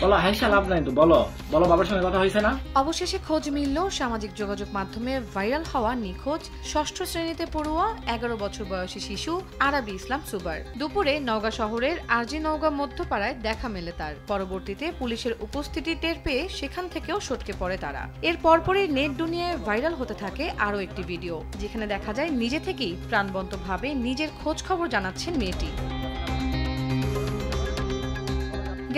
বলো হাইসা লাভ নাই তো, বলো বলো বাবার সঙ্গে কথা হয়েছে না? অবশেষে খোঁজ মিলল সামাজিক যোগাযোগ মাধ্যমে ভাইরাল হওয়া নিখোঁজ ষষ্ঠ শ্রেণীতে পড়ুয়া 11 বছর বয়সী শিশু আরাবী ইসলাম সুবার। দুপুরে নওগাঁ শহরের আরজি নওগাঁ মধ্যপাড়ায় দেখা মেলে তার। পরবর্তীতে পুলিশের উপস্থিতি টের পেয়ে সেখান থেকেও সটকে পড়ে তারা। এর পরপরই নেট দুনিয়ায় ভাইরাল হতে থাকে আরও একটি ভিডিও, যেখানে দেখা যায় নিজে থেকেই প্রাণবন্তভাবে নিজের খোঁজ খবর জানাচ্ছেন মেয়েটি।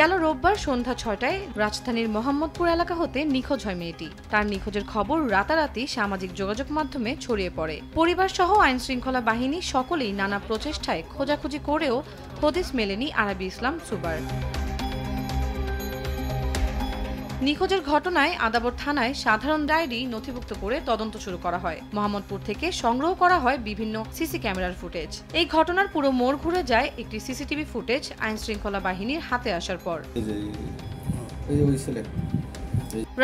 গেল রোববার সন্ধ্যা 6টায় রাজধানীর মোহাম্মদপুর এলাকা হতে নিখোঁজ হয় মেয়েটি। তার নিখোঁজের খবর রাতারাতি সামাজিক যোগাযোগ মাধ্যমে ছড়িয়ে পড়ে। পরিবার সহ আইন শৃঙ্খলা বাহিনী সকলেই নানা প্রচেষ্টায় খোঁজাখুঁজি করেও হদিস মেলেনি আরাবী ইসলাম সুবার। নিখোঁজের ঘটনায় আদাবর থানায় সাধারণ ডায়েরি নথিভুক্ত করে তদন্ত শুরু করা হয়। মোহাম্মদপুর থেকে সংগ্রহ করা হয় বিভিন্ন সিসি ক্যামেরার ফুটেজ। এই ঘটনার পুরো মোড় ঘুরে যায় একটি সিসিটিভি ফুটেজ আইন শৃঙ্খলা বাহিনীর হাতে আসার পর।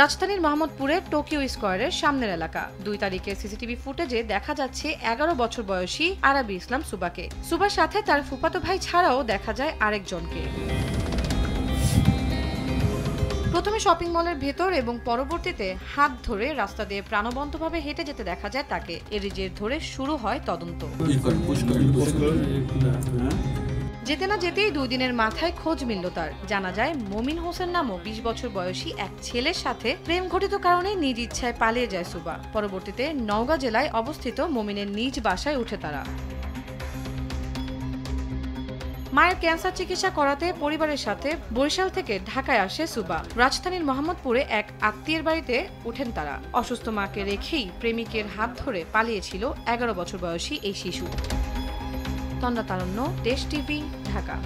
রাজধানীর মোহাম্মদপুরের টোকিও স্কয়ারের সামনের এলাকা। 2 তারিখের সিসিটিভি ফুটেজে দেখা যাচ্ছে 11 বছর বয়সী আরাবী ইসলাম সুবাকে। সুবার সাথে তার ফুফাতো ভাই ছাড়াও দেখা যায় আরেকজনকে। প্রথমে শপিং মলের ভেতর এবং পরবর্তীতে হাত ধরে রাস্তা দিয়ে প্রাণবন্তভাবে হেঁটে যেতে দেখা যায় তাকে। এরই জের ধরে শুরু হয় তদন্ত। যেতে না যেতেই 2 দিনের মাথায় খোঁজ মিলল তার। জানা যায় মমিন হোসেন নামক 20 বছর বয়সী এক ছেলের সাথে প্রেম ঘটিত কারণে নিজ ইচ্ছায় পালিয়ে যায় সুবা। পরবর্তীতে নওগাঁ জেলায় অবস্থিত মমিনের নিজ বাসায় উঠে তারা। মায়ের ক্যান্সার চিকিৎসা করাতে পরিবারের সাথে বরিশাল থেকে ঢাকায় আসে সুবা। রাজধানীর মোহাম্মদপুরে এক আত্মীয়ের বাড়িতে উঠেন তারা। অসুস্থ মাকে রেখেই প্রেমিকের হাত ধরে পালিয়েছিল 11 বছর বয়সী এই শিশু। তন্দ্রা তারণ্য, দেশ টিভি, ঢাকা।